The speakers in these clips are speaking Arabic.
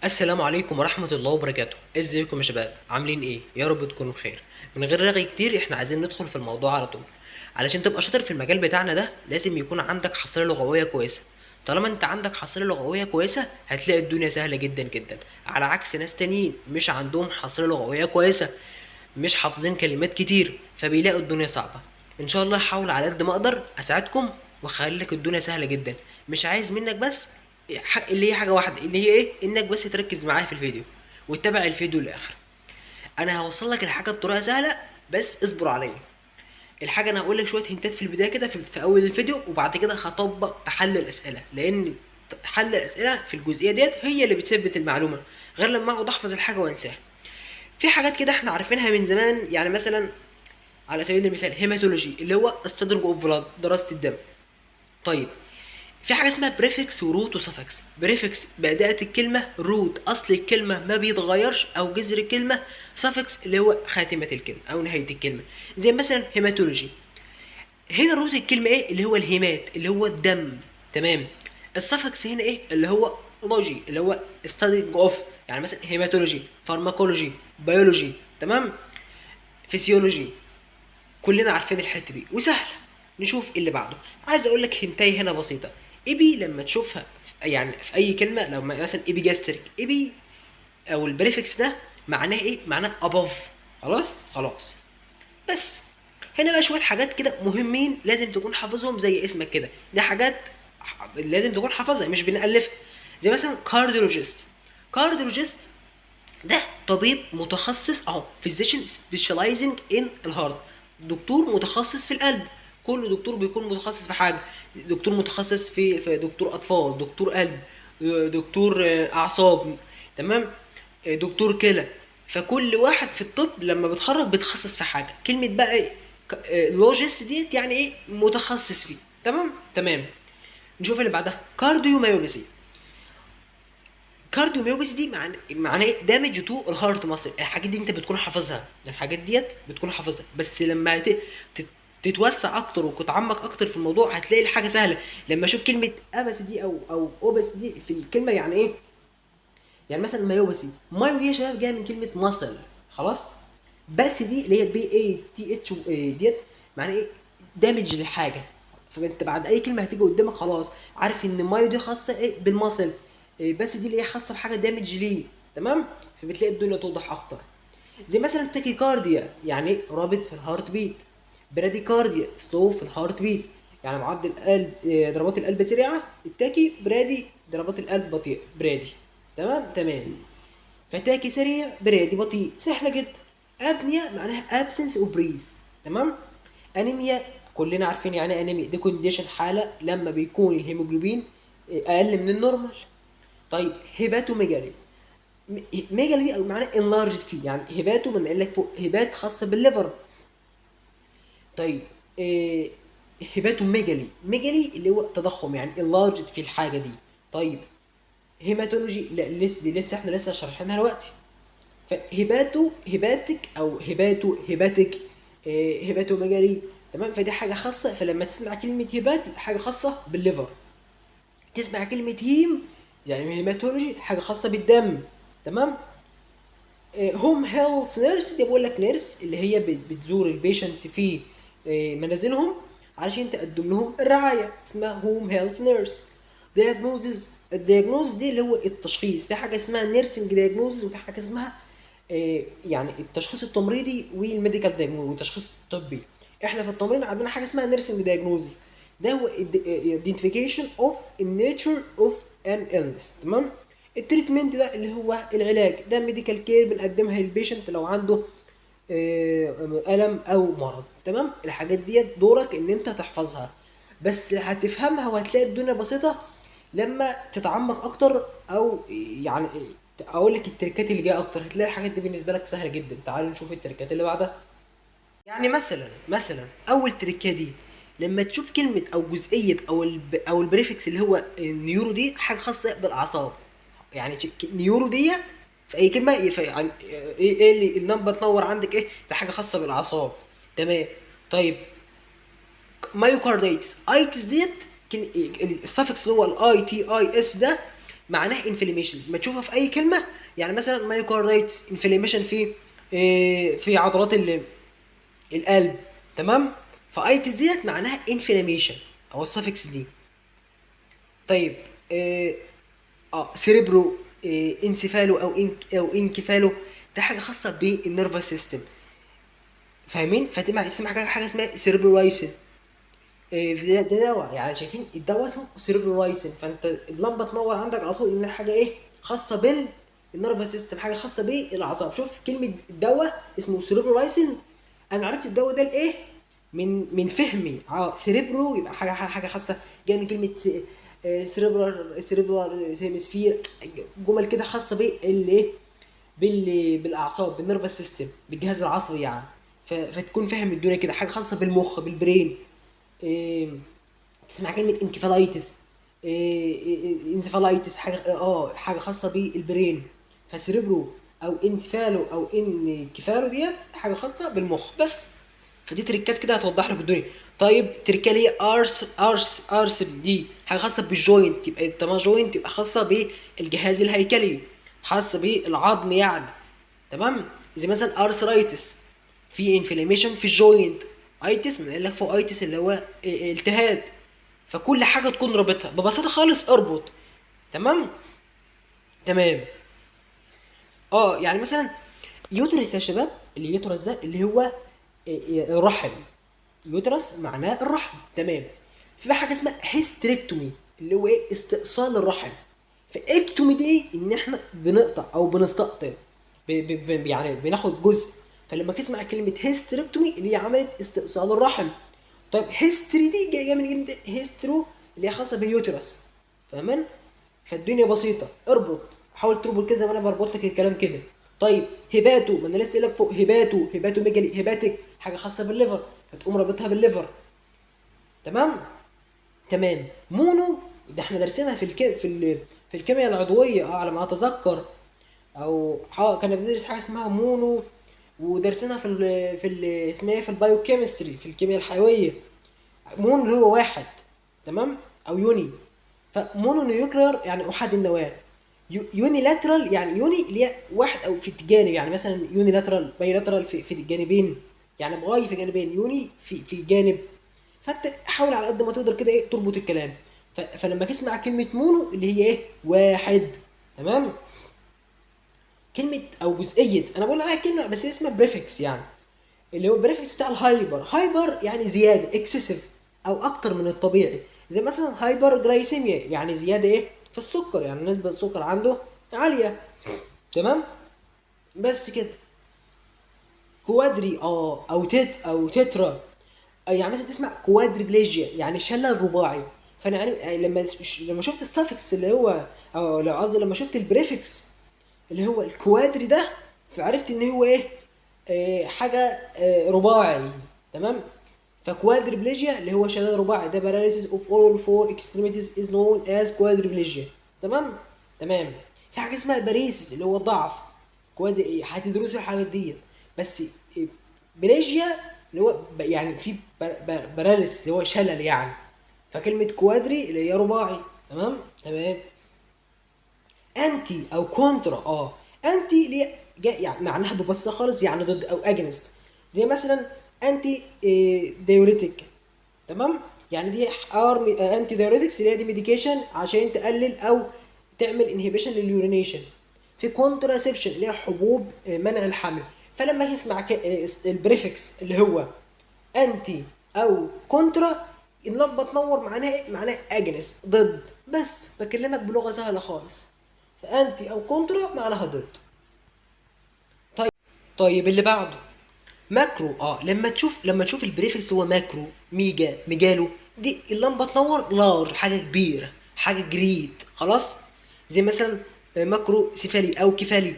السلام عليكم ورحمة الله وبركاته. ازيكم يا شباب؟ عاملين ايه؟ يا رب تكونوا بخير. من غير رغي كتير احنا عايزين ندخل في الموضوع على طول. علشان تبقى شاطر في المجال بتاعنا ده لازم يكون عندك حصيلة لغوية كويسة. طالما انت عندك حصيلة لغوية كويسة هتلاقي الدنيا سهلة جدا جدا، على عكس ناس تانيين مش عندهم حصيلة لغوية كويسة، مش حافظين كلمات كتير فبيلاقوا الدنيا صعبة. ان شاء الله هحاول على قد ما اقدر اساعدكم واخلي لك الدنيا سهلة جدا. مش عايز منك بس اللي هي حاجة واحدة، اللي هي ايه؟ انك بس تركز معايا في الفيديو وتتابع الفيديو للاخر. انا هوصل لك الحاجة بطريقة سهلة، بس اصبر عليا. الحاجة انا هقول لك شوية هنتات في البداية كده في اول الفيديو، وبعد كده هطبق بحل الاسئلة، لان حل الاسئلة في الجزئية ديت هي اللي بتثبت المعلومة، غير لما اقعد احفظ الحاجة وانساها. في حاجات كده احنا عارفينها من زمان، يعني مثلا على سبيل المثال هيماتولوجي اللي هو ستادنج اوف بلاد، دراسة الدم. طيب، في حاجه اسمها بريفكس وروت وسفكس. بريفكس بدايه الكلمه، روت اصل الكلمه ما بيتغيرش او جذر الكلمه، سفكس اللي هو خاتمه الكلمه او نهايه الكلمه. زي مثلا هيماتولوجي، هنا روت الكلمه ايه؟ اللي هو الهيمات اللي هو الدم. تمام. السفكس هنا ايه؟ اللي هو لوجي اللي هو ستادينج اوف، يعني مثلا هيماتولوجي، فارماكولوجي، بيولوجي. تمام. فيسيولوجي. كلنا عارفين الحته دي وسهله. نشوف اللي بعده. عايز اقول لك هنتاي هنا بسيطه. ايبي لما تشوفها يعني في اي كلمه، لو مثلا ايبي جاستريك، ايبي او البريفكس ده معناه ايه؟ معناه اباف. خلاص خلاص. بس هنا بقى شويه حاجات كده مهمين لازم تكون حافظهم زي اسمك كده. دي حاجات لازم تكون حافظها مش بنألفها. زي مثلا كارديولوجيست. كارديولوجيست ده طبيب متخصص اهو، physician specializing in الهارت، دكتور متخصص في القلب. كل دكتور بيكون متخصص في حاجه. دكتور متخصص في دكتور اطفال، دكتور قلب، دكتور اعصاب. تمام. دكتور كلى. فكل واحد في الطب لما بيتخرج بيتخصص في حاجه. كلمه بقى لوجيست ديت يعني ايه؟ متخصص فيه. تمام تمام. نشوف اللي بعدها كارديوميوباثي. كارديوميوباثي دي معناه ايه؟ دامج تو الهارت ماسل. الحاجات دي انت بتكون حافظها، الحاجات ديت بتكون حافظها، بس لما تتوسع اكتر وتتعمق اكتر في الموضوع هتلاقي الحاجه سهله. لما اشوف كلمه ابس دي او اوبس دي في الكلمه يعني ايه؟ يعني مثلا مايوباثي، مايو دي يا شباب جايه من كلمه ماسل. خلاص. بس دي اللي هي بي اي تي اتش ديت معناه ايه؟ دامج للحاجه. فانت بعد اي كلمه هتيجي قدامك خلاص عارف ان مايو دي خاصه ايه؟ بالماسل. إيه بس دي اللي هي خاصه بحاجه دامج ليه. تمام. فبتلاقي الدنيا توضح اكتر. زي مثلا تاكيكارديا يعني ايه؟ رابط في الهارت بيت. براديكارديا سلو في الهارت بيت، يعني معدل القلب ضربات القلب سريعه. التاكي برادي ضربات القلب بطيئه. برادي. تمام تمام. فتاكي سريع، برادي بطيء. سهله جدا. ابنيا معناها absence of breeze. تمام. انيميا كلنا عارفين يعني انيميا، دي كونديشن حاله لما بيكون الهيموجلوبين اقل من النورمال. طيب هيباتوميجالي. ميجالي دي معناها enlarged فيه، يعني هيباتو من قال لك فوق هيبات خاصه بالليفر. طيب إيه؟ هيباتوميجالي، ميجالي اللي هو تضخم يعني enlarged في الحاجه دي. طيب هيماتولوجي لا، لسه احنا لسه شارحينها دلوقتي. فهيباتو هيباتيك او هيباتو هيباتيك، هيباتوميجالي. تمام. فدي حاجه خاصه، فلما تسمع كلمه هيبات حاجه خاصه بالليفر. تسمع كلمه هيم يعني هيماتولوجي حاجه خاصه بالدم. تمام. هوم هيلث نيرس دي بقول لك نيرس اللي هي بتزور البيشنت في منازلهم علشان تقدم لهم الرعايه، اسمها هوم هيلث نيرس. دياجنوزز، الدياجنوز دي اللي هو التشخيص. في حاجه اسمها نيرسنج دياجنوز، وفي حاجه اسمها يعني التشخيص التمريضي والميديكال دياجنوز والتشخيص الطبي. احنا في التمريض عندنا حاجه اسمها نيرسنج دياجنوزز. ده هو identification of the nature of an illness. تمام. التريتمنت ده اللي هو العلاج، ده ميديكال كير بنقدمها للبيشنت لو عنده الم او مرض. تمام. الحاجات ديت دورك ان انت تحفظها، بس هتفهمها وهتلاقي الدنيا بسيطه لما تتعمق اكتر. او يعني اقول لك التركات اللي جايه اكتر هتلاقي الحاجات دي بالنسبه لك سهله جدا. تعالوا نشوف التركات اللي بعدها. يعني مثلا اول تركه دي، لما تشوف كلمه او جزئيه او البريفكس اللي هو النيورو دي حاجه خاصه بالاعصاب. يعني نيورو ديت في اي كلمه يعني ايه اللي النمبر تنور عندك ايه؟ ده حاجه خاصه بالاعصاب. تمام. طيب مايوكاردايتس، ايتس ديت السفكس اللي هو الاي تي اي اس ده معناها انفلاميشن. ما تشوفها في اي كلمه، يعني مثلا مايوكاردايتس انفلاميشن في في عضلات القلب، تمام. فايتس ديت معناها انفلاميشن او السفكس دي. طيب اه, سيريبرو انسيفالو او انكفالو، ده حاجه خاصه بالنيرفس سيستم، فاهمين؟ فتسمع حاجه اسمها سيريبرولايسين. ده دواء، يعني شايفين الدواء اسمه سيريبرولايسين، فانت اللمبه تنور عندك على طول ان حاجه ايه خاصه بالنيرفس سيستم، حاجه خاصه بالاعصاب. شوف كلمه الدواء اسمه سيريبرولايسين، انا عرفت الدواء ده الايه من فهمي. سيريبرو يبقى حاجه خاصه، جايه من كلمه سيريبرال هيمسفير، جمل كده خاصه بالايه بالاعصاب، بالنيرفس سيستم، بالجهاز العصبي يعني. فتكون فاهم الدنيا كده، حاجه خاصه بالمخ، بالبرين. إيه، تسمع كلمه انكفالايتس، انسفالايتس، حاجه حاجه خاصه بالبرين. فسيريبرو او انسفالو او انكفالو ديت حاجه خاصه بالمخ بس. فدي تريكات كده هتوضح لك الدنيا. طيب تريكه اللي هي ارس دي حاجه خاصه بالجوينت، يبقى طالما جوينت يبقى خاصه بالجهاز الهيكلي، خاصه بالعظم يعني، تمام. زي مثلا ارثرايتس، في انفلاميشن في الجوينت. ايتس من قال لك فوق ايتس اللي هو التهاب. فكل حاجه تكون رابطها ببساطه خالص، اربط. تمام تمام. يعني مثلا يوترس يا شباب، اللي يوترس ده اللي هو الرحم. يوترس معناه الرحم، تمام. في بقى حاجه اسمها هيستريكتومي، اللي هو ايه استئصال الرحم. فاكتومي دي ان احنا بنقطع او بنستقطب، يعني بناخد جزء. فلما تسمع كلمه هيستريكتومي اللي هي عملت استئصال الرحم. طيب هيستري دي جايه من كلمه هيسترو اللي هي خاصه باليوترس، فاهمين؟ فالدنيا بسيطه، اربط، حاول تربط كده زي ما انا بربط لك الكلام كده. طيب هيباتو، ما انا لسه قايل لك فوق هيباتو ميجالي، هيباتيك حاجه خاصه بالليفر، فتقوم رابطها بالليفر. تمام تمام. مونو، ده احنا دارسينها في الكيمياء العضويه على ما اتذكر، او كنا بندرس حاجه اسمها مونو، ودرسنا اسمها ايه في البايوكيمستري، في الكيمياء الحيويه. مون اللي هو واحد، تمام، او يوني. فمونو نيوكلير يعني احاد النواه. يوني لاترال يعني يوني اللي هي واحد او في الجانب، يعني مثلا يوني لاترال، باي لاترال في الجانبين، يعني بغاية في جانبين، يوني في جانب. فانت حاول على قد ما تقدر كده ايه تربط الكلام. فلما تسمع كلمة مونو اللي هي ايه واحد، تمام. كلمة او جزئية، انا بقول عليها كلمة بس هي اسمها بريفكس يعني، اللي هو البريفكس بتاع هايبر يعني زياده، اكسسيف او اكتر من الطبيعي. زي مثلا هايبر جلايسيميا يعني زياده ايه في السكر، يعني نسبه السكر عنده عاليه، تمام. بس كده. كوادري او تترا، يعني مثلا تسمع كوادريبليجيا يعني شلل رباعي. فانا يعني لما شفت السافكس اللي هو، او لو قصدي لما شفت البريفكس اللي هو الكوادري ده، فعرفت ان هو ايه حاجه رباعي، تمام. فكوادربليجيا اللي هو شلل رباعي، ده paralysis of all four extremities is known as quadriplegia، تمام تمام. في حاجه اسمها باريسيس اللي هو ضعف. هتدرسوا الحاجات دي بس. بليجيا اللي هو يعني في باراليس اللي هو شلل يعني. فكلمه كوادري اللي هي رباعي، تمام تمام. انتي او كونترا، انتي اللي يعني معناها ببساطه خالص يعني ضد او اجنست. زي مثلا انتي دايوريتك، تمام. يعني دي انتي دايوريتكس اللي هي دي ميديكيشن عشان تقلل او تعمل انهبيشن لليورينيشن. في كونتراسبشن اللي هي حبوب منع الحمل. فلما يسمع البريفكس اللي هو انتي او كونترا، اللمبه تنور معناها ايه؟ معناها اجنس ضد، بس بكلمك بلغه سهله خالص. فانتي او كونترا معناها ضد. طيب طيب اللي بعده ماكرو. لما تشوف البريفكس هو ماكرو، ميجالو، دي اللمبه تنور لارج، حاجه كبيره، حاجه جريد، خلاص. زي مثلا ماكرو سيفالي او كفالي،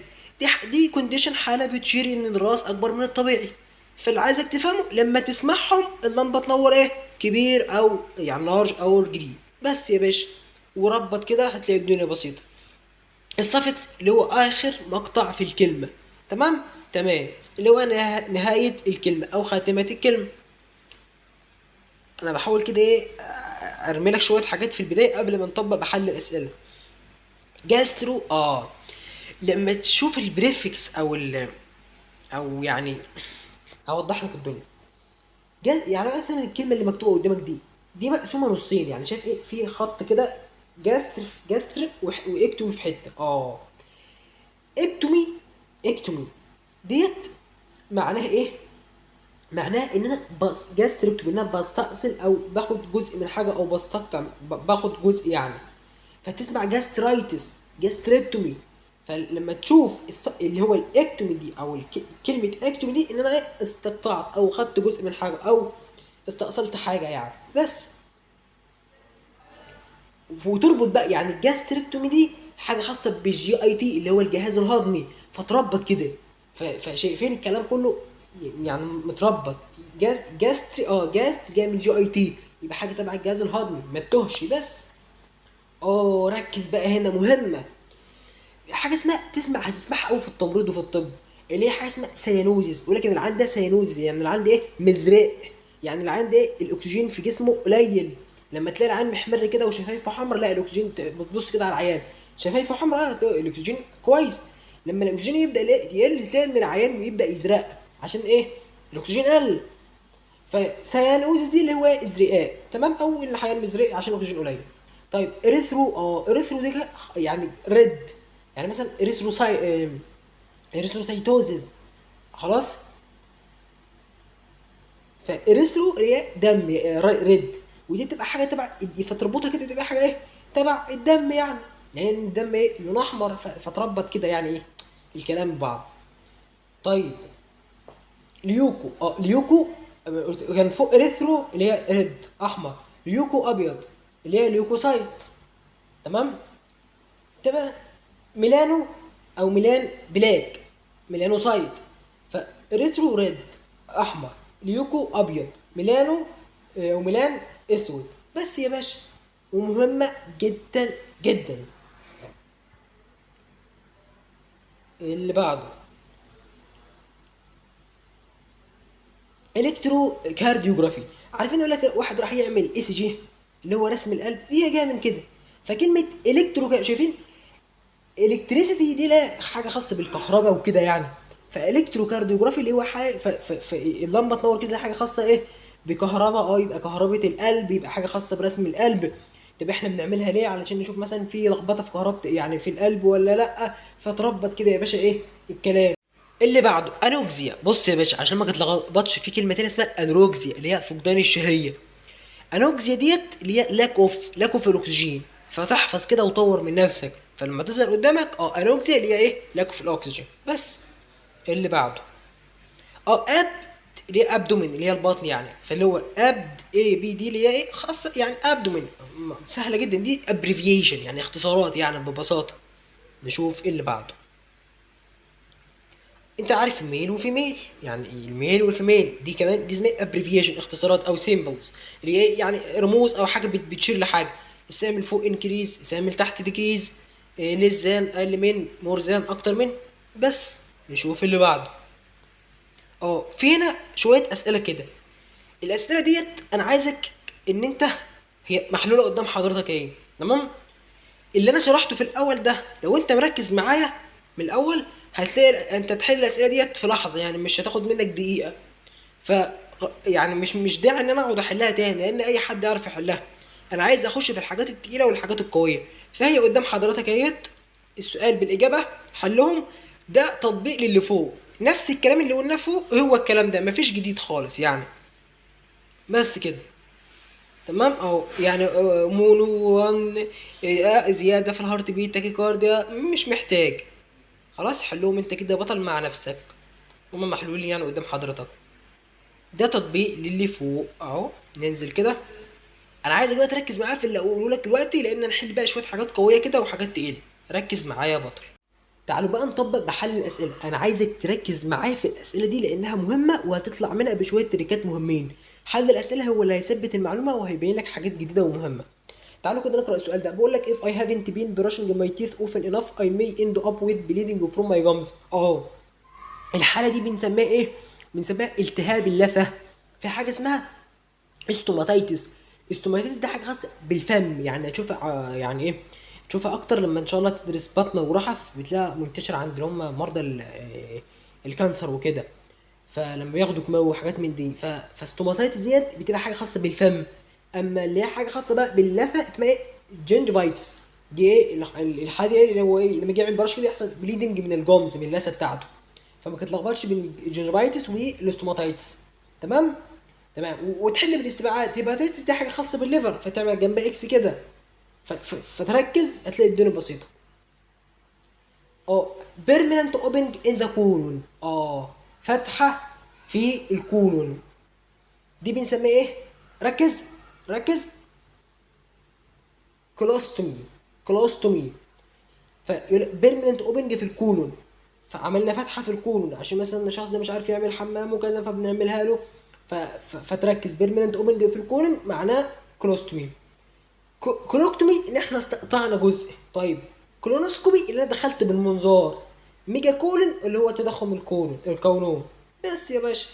دي كونديشن، حاله بتشير ان الراس اكبر من الطبيعي. فاللي عايزك تفهمه لما تسمعهم اللمبه تنور ايه كبير او يعني لارج او جريد بس يا باشا. وربط كده هتلاقي الدنيا بسيطه. السفكس اللي هو اخر مقطع في الكلمه، تمام تمام، اللي هو نهايه الكلمه او خاتمه الكلمه. انا بحاول كده ايه ارمي لك شويه حاجات في البدايه قبل ما نطبق بحل الاسئله. جاسترو لما تشوف البريفكس او يعني هوضح لك الدنيا. يعني مثلا الكلمه اللي مكتوبه قدامك دي مقسومه نصين، يعني شايف ايه؟ في خط كده جاستر واكتومي في حته. اكتومي اكتومي ديت معناها ايه؟ معناها ان انا جاستريكتومي، ان انا بستأصل او باخد جزء من حاجه او بستقطع، باخد جزء يعني. فتسمع جاسترايتس، جاستريكتومي. فلما تشوف اللي هو الاكتومي دي او كلمه اكتومي دي، ان انا إيه؟ استقطعت او خدت جزء من حاجه او استأصلت حاجه يعني. بس وتربط بقى يعني الجاستريكتومي دي حاجه خاصه بالجي اي تي اللي هو الجهاز الهضمي، فتربط كده. فشايفين الكلام كله يعني متربط. جاستري جاست جاي من جي اي تي، يبقى حاجه تبع الجهاز الهضمي، ما تتوهش بس. ركز بقى هنا مهمه. حاجه اسمها هتسمعها قوي في التمريض وفي الطب، اللي هي حاجه اسمها سيانوزيس. يقول لك ان العيان ده سيانوزيس، يعني العيان ده ايه؟ مزرق. يعني العيان ده ايه؟ الاكسجين في جسمه قليل. لما تلاقي العيان محمر كده وشفايفه حمراء، لا الاكسجين، بتبص كده على العيان شفايفه حمراء، هتلاقي الاكسجين كويس. لما الاكسجين يبدا يقل، تلاقي ان العيان بيبدا يزرق. عشان ايه؟ الاكسجين قل. فسيانوزيس دي اللي هو ازرقاء، تمام، او ان الحيوان مزرق عشان الاكسجين قليل. طيب اريثرو دي يعني ريد، يعني مثلا اريثروسايتوزيس. خلاص. فاريثرو هي دم، ريد، ودي تبقى حاجه تبع دي، فتربطها كده تبقى حاجه ايه؟ تبع الدم يعني. لان يعني الدم ايه؟ لونه احمر، فتربط كده يعني ايه الكلام ببعض. طيب ليوكو ليوكو كان فوق اريثرو اللي هي ريد احمر، ليوكو ابيض اللي هي ليوكوسايت. تمام. تبقى ميلانو او ميلان بلاك، ميلانوسايت. فريترو ريد احمر، ليوكو ابيض، ميلانو وميلان اسود. بس يا باشا، ومهمه جدا جدا. اللي بعده الكترو كارديوجرافي. عارفين يقول لك واحد راح يعمل اي سي جي اللي هو رسم القلب، هي جايه من كده. فكلمه الكترو شايفين الكتريسيتي دي لا حاجه خاصه بالكهرباء وكده يعني. فالكتروكارديوجرافي اللي هو حاجه اللمبه تنور كده حاجه خاصه ايه؟ بكهرباء. يبقى كهرباء القلب، يبقى حاجه خاصه برسم القلب. طب احنا بنعملها ليه؟ علشان نشوف مثلا في لخبطه في كهرباء يعني في القلب ولا لا. فتربط كده يا باشا ايه الكلام. اللي بعده انوكسيا. بص يا باشا، عشان ما تتلخبطش، في كلمتين اسمها انوكسيا اللي هي فقدان الشهيه. انوكسيا ديت اللي هي لاك اوف الاكسجين. فتحفظ كده وطور من نفسك، فلما تظهر قدامك انوكسيا اللي هي ايه؟ لاك اوف الاكسجين بس. اللي بعده اب اللي هي ابدومين اللي هي البطن يعني. فاللي هو ابد اي بي دي اللي هي ايه خاصه يعني ابدومين، سهله جدا، دي ابريفيشن يعني اختصارات يعني ببساطه. نشوف اللي بعده. انت عارف الميل وفيميل، يعني الميل والفيميل دي كمان دي اسمها ابريفيشن، اختصارات او سيمبلز اللي هي يعني رموز او حاجه بتشير لحاجه. السامل فوق انكريز، السامل تحت ديكريز، لزان اقل من، مورزان اكتر من. بس نشوف اللي بعده. في هنا شويه اسئله كده. الاسئله ديت انا عايزك ان انت، هي محلوله قدام حضرتك ايه، تمام. اللي انا شرحته في الاول ده لو انت مركز معايا من الاول، هتلاقي انت تحل الاسئله ديت في لحظه، يعني مش هتاخد منك دقيقه. ف يعني مش داعي ان انا اقعد احلها تاني، لان اي حد يعرف يحلها. انا عايز اخش في الحاجات التقيله والحاجات القويه. فهي قدام حضرتك اهيت، السؤال بالاجابه حلهم. ده تطبيق للي فوق، نفس الكلام اللي قلناه فوق هو الكلام ده، مفيش جديد خالص يعني. بس كده تمام. او يعني مونو 1 زياده في الهارت بيت، تاكيكارديا، مش محتاج. خلاص حلهم انت كده بطل مع نفسك، هما محلولين يعني قدام حضرتك. ده تطبيق للي فوق اهو. ننزل كده. انا عايزك بقى تركز معايا في اللي اقوله لك دلوقتي، لان نحل بقى شويه حاجات قويه كده وحاجات تقيله. ركز معايا يا بطل. تعالوا بقى نطبق بحل الاسئله. انا عايزك تركز معايا في الاسئله دي لانها مهمه، وهتطلع منها بشويه تريكات مهمين. حل الاسئله هو اللي هيثبت المعلومه وهيبين لك حاجات جديده ومهمه. تعالوا كده نقرا السؤال ده. بقول لك if I haven't been brushing my teeth often enough I may end up with bleeding from my gums. الحاله دي بنسميها ايه؟ بنسميها التهاب اللثه. في حاجه اسمها استوماتيتس. استوماتيتس ده حاجه خاصه بالفم، يعني هتشوف يعني ايه؟ تشوفها اكتر لما ان شاء الله تدرس بطنه وجراحه، بتلاقيها منتشره عند اللي هم مرضى الكانسر وكده. فلما بياخدوا كيماوي وحاجات من دي، فاستوماتيتس ديت بتبقى حاجه خاصه بالفم. اما اللي هي حاجه خاصه بقى باللثه اسمها ايه؟ جينجفايتس. دي ايه الحاجه ايه اللي هو ايه؟ لما يجي يعمل براش كده يحصل بليدنج من الجومز، من اللثه بتاعته. فما تتلخبطش بين الجينجفايتس والاستوماتيتس. تمام. تمام. وتحل بالاستبعاد. هيباتيتس دي حاجه خاصه بالليفر، فتعمل جنبها اكس كده. فتركز هتلاقي الدنيا بسيطه. اه بيرمننت اوبننج ان ذا كولون. فتحه في الكولون، دي بنسميها ايه؟ ركز ركز. كولوستومي. كولوستومي. فبيرمننت اوبننج في الكولون، فعملنا فتحه في الكولون عشان مثلا الشخص ده مش عارف يعمل حمام وكذا، فبنعملها له. فتركز بيرمننت اوبننج في الكولون معناه كولوستومي. كولوكتومي ان احنا استقطعنا جزء. طيب كولونوسكوبي اللي انا دخلت بالمنظار. ميجا كولون اللي هو تضخم القولون. بس يا باشا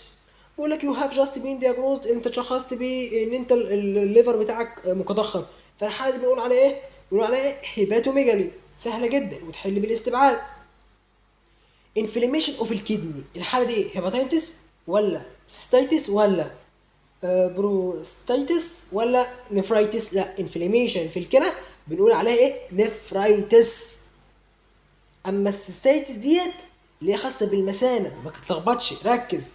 بقول لك يو هاف جاست بين دياجنوزد، انت شخصت بيه ان انت الليفر بتاعك متضخم. فالحاله دي بنقول عليها ايه؟ بنقول عليها ايه؟ هيباتوميجالي. سهله جدا وتحل بالاستبعاد. انفلاميشن اوف الكدني، الحاله دي هيباتيتس ولا سيستايتس ولا بروستايتس ولا نفرايتس؟ لا، انفلاميشن في الكلى بنقول عليها ايه؟ نفرايتس. اما السيستايتس ديت اللي هي خاصه بالمثانه، ما تتلخبطش، ركز.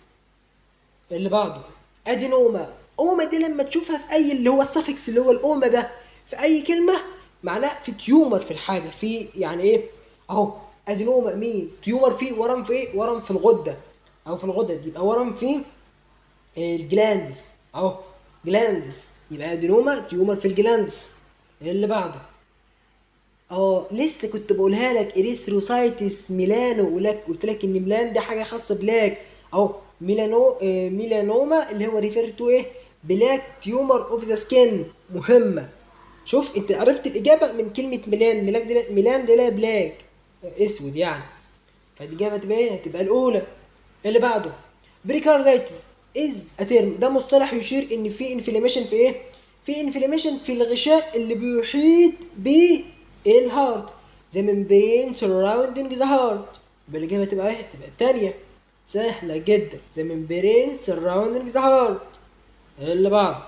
اللي بعده ادينوما. اوما دي لما تشوفها في اي اللي هو السفكس اللي هو الاوما ده في اي كلمه معناه في تيومر في الحاجه، في يعني ايه اهو. ادينوما مين؟ تيومر فيه ورم في ايه؟ ورم في الغده، او في الغده دي يبقى ورم في الجلاندز اهو. جلاندز يبقى ادينوما تيومر في الجلاندز. اللي بعده لسه كنت بقولها لك اريثروسايتس ميلانو، قلت لك ان ميلان دي حاجه خاصه بلاك اهو. ميلانوما اللي هو ريفير تو ايه؟ بلاك تيومر اوف ذا سكين. مهمه. شوف انت عرفت الاجابه من كلمه ميلان. ميلان دي لا بلاك، اسود يعني. فالاجابه تبقى ايه؟ هتبقى الاولى. اللي بعده بريكاردايتس از اترم، ده مصطلح يشير ان في انفلاميشن في ايه؟ في انفلاميشن في الغشاء اللي بيحيط بالهارت، زي ممبرين سراوندينج ذا هارت. يبقى الاجابه تبقى ايه؟ تبقى الثانيه. سهله جدا، زي ممبرين سراوندينج ذا هارت. اللي بعده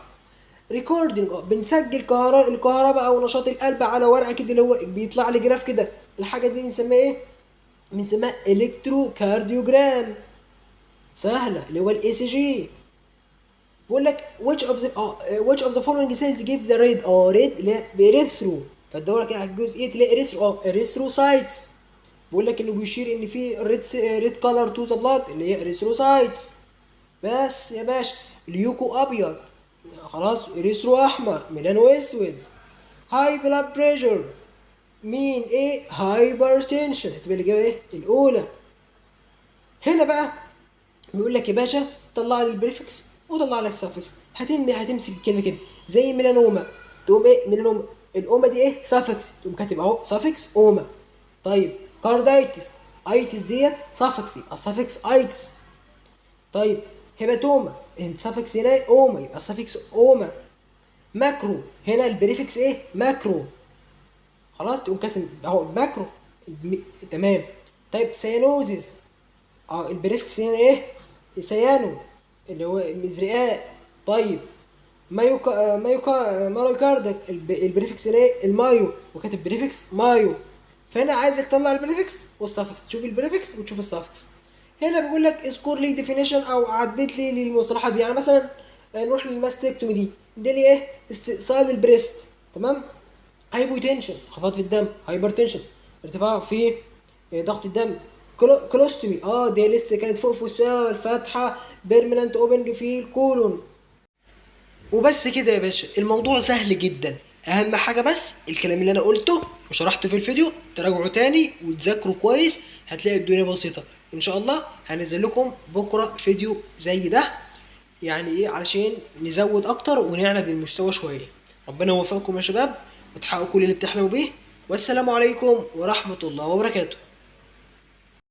ريكوردنج، بنسجل الكهرباء او نشاط القلب على ورقه كده، اللي هو بيطلع لي جراف كده. الحاجه دي بنسميها ايه؟ بنسميها الكترو كارديوجرام. سهله، اللي هو الاي سي جي. بقول لك which of the following cells gives the red red اللي هي بإريثرو. فتدور كده على الجزئيه تلاقي اريثرو اريثروسايتس. بقول لك انه بيشير ان في ريد كولر تو ذا بلاد اللي هي اريثروسايتس. بس يا باشا اليوكو ابيض، خلاص اريثرو احمر، ميلانو اسود. هاي بلاد بريشر مين؟ ايه؟ هايبرتنشن. هتبقى الاجابه ايه؟ الاولى. هنا بقى بيقول لك يا باشا طلع لي البريفكس وطلع لك السافكس. هتمسك الكلمه كده زي ميلانوما، تقوم ايه؟ ميلانوما الاوما دي ايه؟ سافكس، تقوم كاتب اهو سافكس اوما. طيب كاردايتس، ايتس ديت سافكس يبقى سافكس ايتس. طيب هيباتوما السافكس هنا اوما يبقى سافكس اوما. ماكرو هنا البريفكس ايه؟ ماكرو. خلاص تقوم كاسم اهو ماكرو. تمام. طيب سيانوزيس البريفكس هنا ايه؟ سيانو اللي هو المزرقاء. طيب مايوكاردك البريفكس هنا ايه؟ المايو، وكاتب بريفكس مايو. فهنا عايزك تطلع البريفكس والسافكس، تشوف البريفكس وتشوف السافكس. هنا بيقول لك اذكر لي ديفينيشن او عدد لي للمصطلحات دي. يعني مثلا نروح للماستكتومي دي اللي ايه؟ استئصال البريست. تمام. هايبوتنشن انخفاض في الدم، هايبرتنشن ارتفاع في ضغط الدم. كولوستومي دي لسه كانت فوق في السؤال. فتحه بيرمننت اوبنج في الكولون. وبس كده يا باشا، الموضوع سهل جدا. اهم حاجه بس الكلام اللي انا قلته وشرحته في الفيديو تراجعوا تاني وتذاكروا كويس، هتلاقي الدنيا بسيطه ان شاء الله. هنزل لكم بكره فيديو زي ده، يعني ايه؟ علشان نزود اكتر ونعلى بالمستوى شويه. ربنا يوفقكم يا شباب وتحققوا كل اللي بتحلموا بيه. والسلام عليكم ورحمه الله وبركاته.